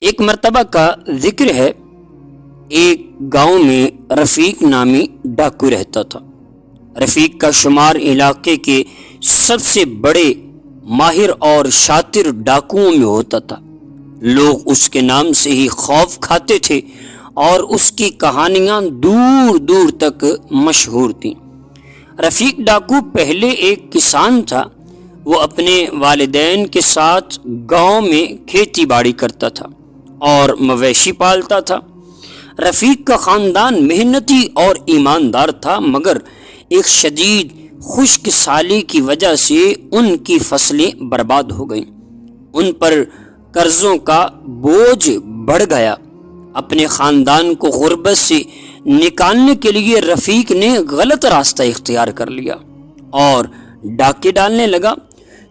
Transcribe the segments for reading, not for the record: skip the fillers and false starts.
ایک مرتبہ کا ذکر ہے، ایک گاؤں میں رفیق نامی ڈاکو رہتا تھا۔ رفیق کا شمار علاقے کے سب سے بڑے ماہر اور شاطر ڈاکوؤں میں ہوتا تھا۔ لوگ اس کے نام سے ہی خوف کھاتے تھے اور اس کی کہانیاں دور دور تک مشہور تھیں۔ رفیق ڈاکو پہلے ایک کسان تھا۔ وہ اپنے والدین کے ساتھ گاؤں میں کھیتی باڑی کرتا تھا اور مویشی پالتا تھا۔ رفیق کا خاندان محنتی اور ایماندار تھا، مگر ایک شدید خشک سالی کی وجہ سے ان کی فصلیں برباد ہو گئیں۔ ان پر قرضوں کا بوجھ بڑھ گیا۔ اپنے خاندان کو غربت سے نکالنے کے لیے رفیق نے غلط راستہ اختیار کر لیا اور ڈاکے ڈالنے لگا۔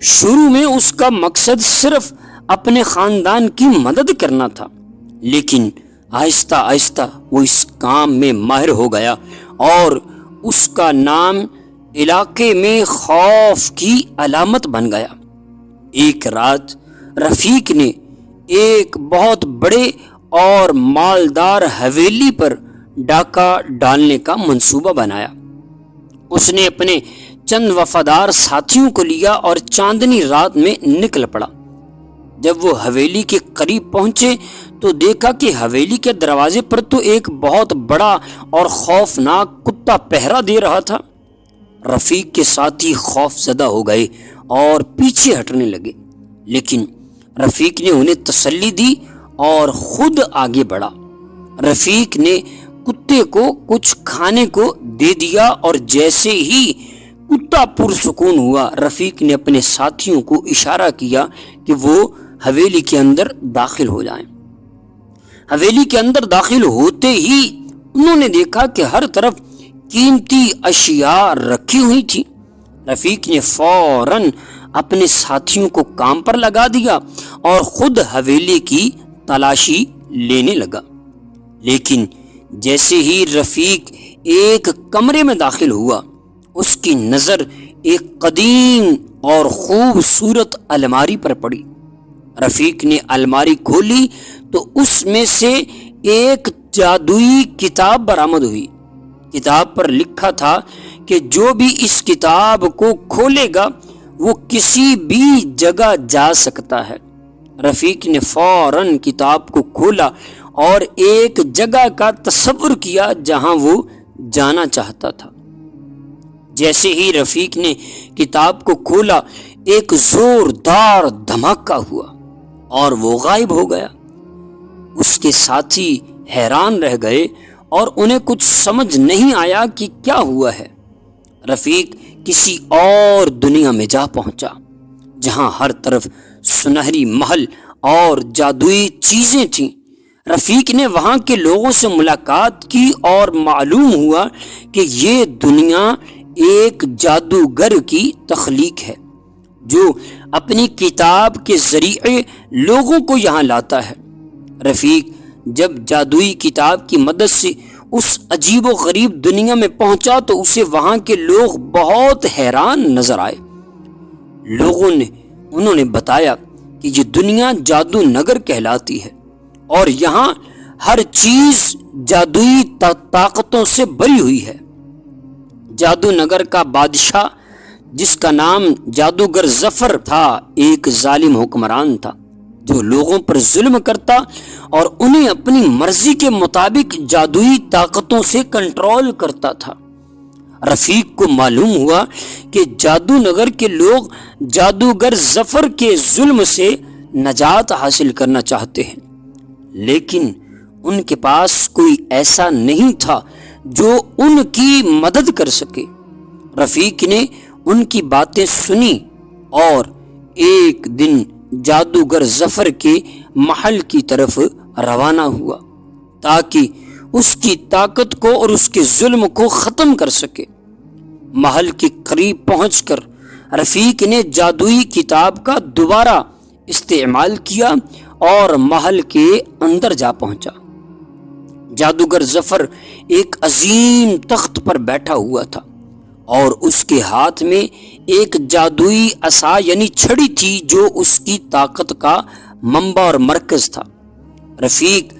شروع میں اس کا مقصد صرف اپنے خاندان کی مدد کرنا تھا، لیکن آہستہ آہستہ وہ اس کام میں ماہر ہو گیا اور اس کا نام علاقے میں خوف کی علامت بن گیا۔ ایک رات رفیق نے ایک بہت بڑے اور مالدار حویلی پر ڈاکہ ڈالنے کا منصوبہ بنایا۔ اس نے اپنے چند وفادار ساتھیوں کو لیا اور چاندنی رات میں نکل پڑا۔ جب وہ حویلی کے قریب پہنچے تو دیکھا کہ حویلی کے دروازے پر تو ایک بہت بڑا اور خوفناک کتا پہرا دے رہا تھا۔ رفیق کے ساتھی خوف زدہ ہو گئے اور پیچھے ہٹنے لگے، لیکن رفیق نے انہیں تسلی دی اور خود آگے بڑھا۔ رفیق نے کتے کو کچھ کھانے کو دے دیا اور جیسے ہی کتا پرسکون ہوا، رفیق نے اپنے ساتھیوں کو اشارہ کیا کہ وہ حویلی کے اندر داخل ہو جائیں۔ حویلی کے اندر داخل ہوتے ہی انہوں نے دیکھا کہ ہر طرف قیمتی اشیاء رکھی ہوئی تھی۔ رفیق نے فوراً اپنے ساتھیوں کو کام پر لگا دیا اور خود حویلی کی تلاشی لینے لگا۔ لیکن جیسے ہی رفیق ایک کمرے میں داخل ہوا، اس کی نظر ایک قدیم اور خوبصورت الماری پر پڑی۔ رفیق نے الماری کھولی تو اس میں سے ایک جادوئی کتاب برآمد ہوئی۔ کتاب پر لکھا تھا کہ جو بھی اس کتاب کو کھولے گا وہ کسی بھی جگہ جا سکتا ہے۔ رفیق نے فوراً کتاب کو کھولا اور ایک جگہ کا تصور کیا جہاں وہ جانا چاہتا تھا۔ جیسے ہی رفیق نے کتاب کو کھولا، ایک زوردار دھماکہ ہوا اور وہ غائب ہو گیا۔ اس کے ساتھی حیران رہ گئے اور انہیں کچھ سمجھ نہیں آیا کہ کیا ہوا ہے۔ رفیق کسی اور دنیا میں جا پہنچا جہاں ہر طرف سنہری محل اور جادوئی چیزیں تھیں۔ رفیق نے وہاں کے لوگوں سے ملاقات کی اور معلوم ہوا کہ یہ دنیا ایک جادوگر کی تخلیق ہے جو اپنی کتاب کے ذریعے لوگوں کو یہاں لاتا ہے۔ رفیق جب جادوئی کتاب کی مدد سے اس عجیب و غریب دنیا میں پہنچا تو اسے وہاں کے لوگ بہت حیران نظر آئے۔ انہوں نے بتایا کہ یہ دنیا جادو نگر کہلاتی ہے اور یہاں ہر چیز جادوئی طاقتوں سے بھری ہوئی ہے۔ جادو نگر کا بادشاہ، جس کا نام جادوگر ظفر تھا، ایک ظالم حکمران تھا جو لوگوں پر ظلم کرتا اور انہیں اپنی مرضی کے مطابق جادوئی طاقتوں سے کنٹرول کرتا تھا۔ رفیق کو معلوم ہوا کہ جادو نگر کے لوگ جادوگر ظفر کے ظلم سے نجات حاصل کرنا چاہتے ہیں، لیکن ان کے پاس کوئی ایسا نہیں تھا جو ان کی مدد کر سکے۔ رفیق نے ان کی باتیں سنی اور ایک دن جادوگر ظفر کے محل کی طرف روانہ ہوا تاکہ اس کی طاقت کو اور اس کے ظلم کو ختم کر سکے۔ محل کے قریب پہنچ کر رفیق نے جادوئی کتاب کا دوبارہ استعمال کیا اور محل کے اندر جا پہنچا۔ جادوگر ظفر ایک عظیم تخت پر بیٹھا ہوا تھا اور اس کے ہاتھ میں ایک جادوئی عصا یعنی چھڑی تھی جو اس کی طاقت کا منبع اور مرکز تھا۔ رفیق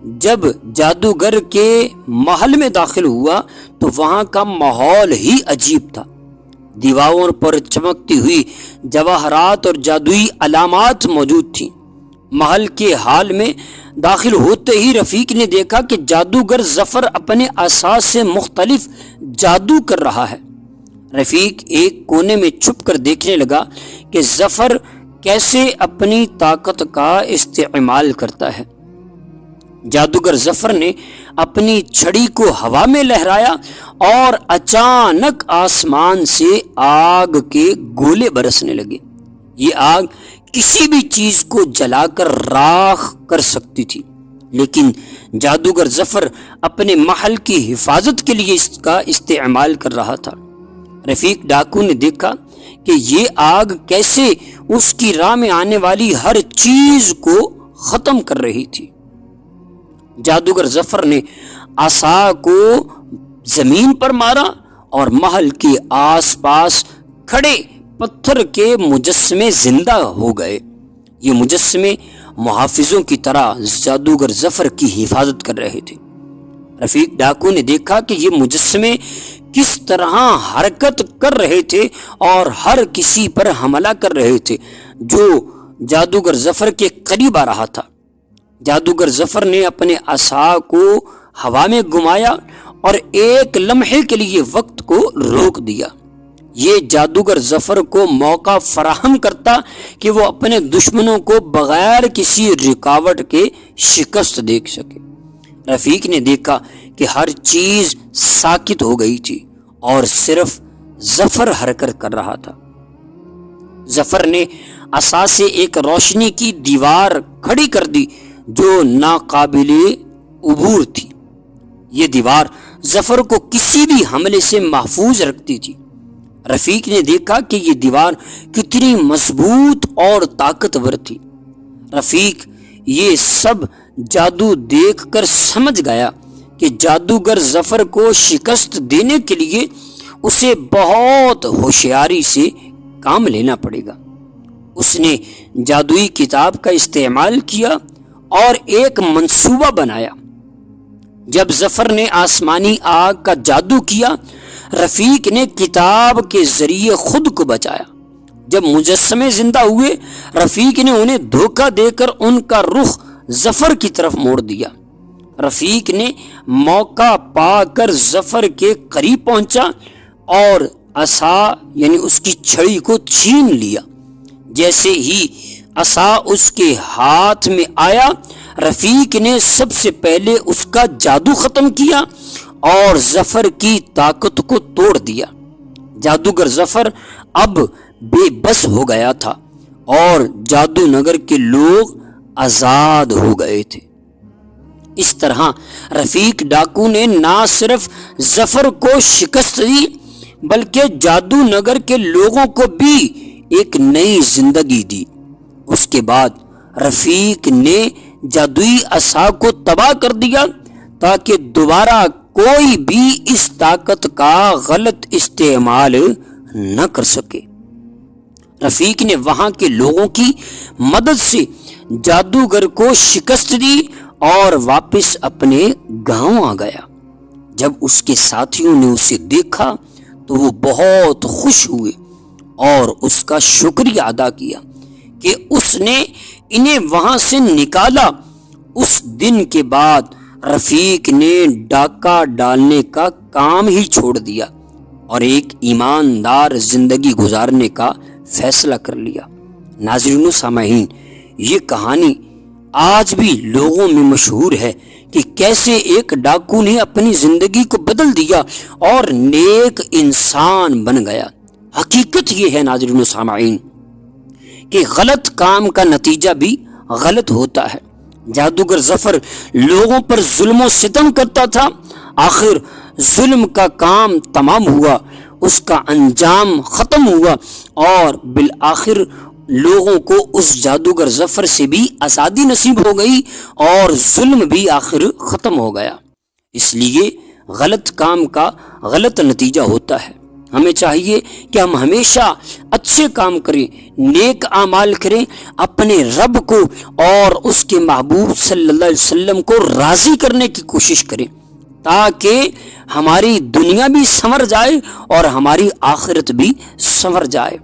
جب جادوگر کے محل میں داخل ہوا تو وہاں کا ماحول ہی عجیب تھا۔ دیواروں پر چمکتی ہوئی جواہرات اور جادوئی علامات موجود تھیں۔ محل کے حال میں داخل ہوتے ہی رفیق نے دیکھا کہ جادوگر ظفر اپنے عصا سے مختلف جادو کر رہا ہے۔ رفیق ایک کونے میں چھپ کر دیکھنے لگا کہ ظفر کیسے اپنی طاقت کا استعمال کرتا ہے۔ جادوگر ظفر نے اپنی چھڑی کو ہوا میں لہرایا اور اچانک آسمان سے آگ کے گولے برسنے لگے۔ یہ آگ کسی بھی چیز کو جلا کر راکھ کر سکتی تھی، لیکن جادوگر ظفر اپنے محل کی حفاظت کے لیے اس کا استعمال کر رہا تھا۔ رفیق ڈاکو نے دیکھا کہ یہ آگ کیسے اس کی راہ میں آنے والی ہر چیز کو ختم کر رہی تھی۔ جادوگر ظفر نے عصا کو زمین پر مارا اور محل کے آس پاس کھڑے پتھر کے مجسمے زندہ ہو گئے۔ یہ مجسمے محافظوں کی طرح جادوگر ظفر کی حفاظت کر رہے تھے۔ رفیق ڈاکو نے دیکھا کہ یہ مجسمے کس طرح حرکت کر رہے تھے اور ہر کسی پر حملہ کر رہے تھے جو جادوگر ظفر کے قریب آ رہا تھا۔ جادوگر ظفر نے اپنے عصا کو ہوا میں گھمایا اور ایک لمحے کے لیے وقت کو روک دیا۔ یہ جادوگر ظفر کو موقع فراہم کرتا کہ وہ اپنے دشمنوں کو بغیر کسی رکاوٹ کے شکست دے سکے۔ رفیق نے دیکھا کہ ہر چیز ساکت ہو گئی تھی اور صرف ظفر حرکت کر رہا تھا۔ ظفر نے عصا سے ایک روشنی کی دیوار کھڑی کر دی جو ناقابل عبور تھی۔ یہ دیوار ظفر کو کسی بھی حملے سے محفوظ رکھتی تھی۔ رفیق نے دیکھا کہ یہ دیوار کتنی مضبوط اور طاقتور تھی۔ رفیق یہ سب جادو دیکھ کر سمجھ گیا کہ جادوگر ظفر کو شکست دینے کے لیے اسے بہت ہوشیاری سے کام لینا پڑے گا۔ اس نے جادوئی کتاب کا استعمال کیا اور ایک منصوبہ بنایا۔ جب ظفر نے آسمانی آگ کا جادو کیا، رفیق نے کتاب کے ذریعے خود کو بچایا۔ جب مجسمے زندہ ہوئے، رفیق نے انہیں دھوکہ دے کر ان کا رخ ظفر کی طرف موڑ دیا۔ رفیق نے موقع پا کر ظفر کے قریب پہنچا اور عصا یعنی اس کی چھڑی کو چھین لیا۔ جیسے ہی عصا اس کے ہاتھ میں آیا، رفیق نے سب سے پہلے اس کا جادو ختم کیا اور ظفر کی طاقت کو توڑ دیا۔ جادوگر ظفر اب بے بس ہو گیا تھا اور جادو نگر کے لوگ آزاد ہو گئے تھے۔ اس طرح رفیق ڈاکو نے نہ صرف ظفر کو شکست دی بلکہ جادو نگر کے لوگوں کو بھی ایک نئی زندگی دی۔ اس کے بعد رفیق نے جادوئی عصا کو تباہ کر دیا تاکہ دوبارہ کوئی بھی اس طاقت کا غلط استعمال نہ کر سکے۔ رفیق نے وہاں کے لوگوں کی مدد سے جادوگر کو شکست دی اور واپس اپنے گاؤں آ گیا۔ جب اس کے ساتھیوں نے اسے دیکھا تو وہ بہت خوش ہوئے اور اس کا شکریہ ادا کیا کہ اس نے انہیں وہاں سے نکالا۔ اس دن کے بعد رفیق نے ڈاکہ ڈالنے کا کام ہی چھوڑ دیا اور ایک ایماندار زندگی گزارنے کا فیصلہ کر لیا۔ ناظرین و سامعین، یہ کہانی آج بھی لوگوں میں مشہور ہے کہ کیسے ایک ڈاکو نے اپنی زندگی کو بدل دیا اور نیک انسان بن گیا۔ حقیقت یہ ہے ناظرین و سامعین کہ غلط کام کا نتیجہ بھی غلط ہوتا ہے۔ جادوگر ظفر لوگوں پر ظلم و ستم کرتا تھا، آخر ظلم کا کام تمام ہوا، اس کا انجام ختم ہوا اور بالآخر لوگوں کو اس جادوگر ظفر سے بھی آزادی نصیب ہو گئی اور ظلم بھی آخر ختم ہو گیا۔ اس لیے غلط کام کا غلط نتیجہ ہوتا ہے۔ ہمیں چاہیے کہ ہم ہمیشہ اچھے کام کریں، نیک اعمال کریں، اپنے رب کو اور اس کے محبوب صلی اللہ علیہ وسلم کو راضی کرنے کی کوشش کریں، تاکہ ہماری دنیا بھی سنور جائے اور ہماری آخرت بھی سنور جائے۔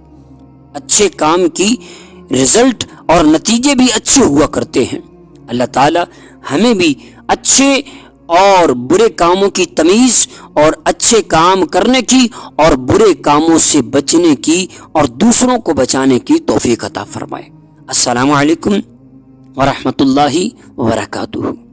اچھے کام کی رزلٹ اور نتیجے بھی اچھے ہوا کرتے ہیں۔ اللہ تعالی ہمیں بھی اچھے اور برے کاموں کی تمیز اور اچھے کام کرنے کی اور برے کاموں سے بچنے کی اور دوسروں کو بچانے کی توفیق عطا فرمائے۔ السلام علیکم ورحمۃ اللہ وبرکاتہ۔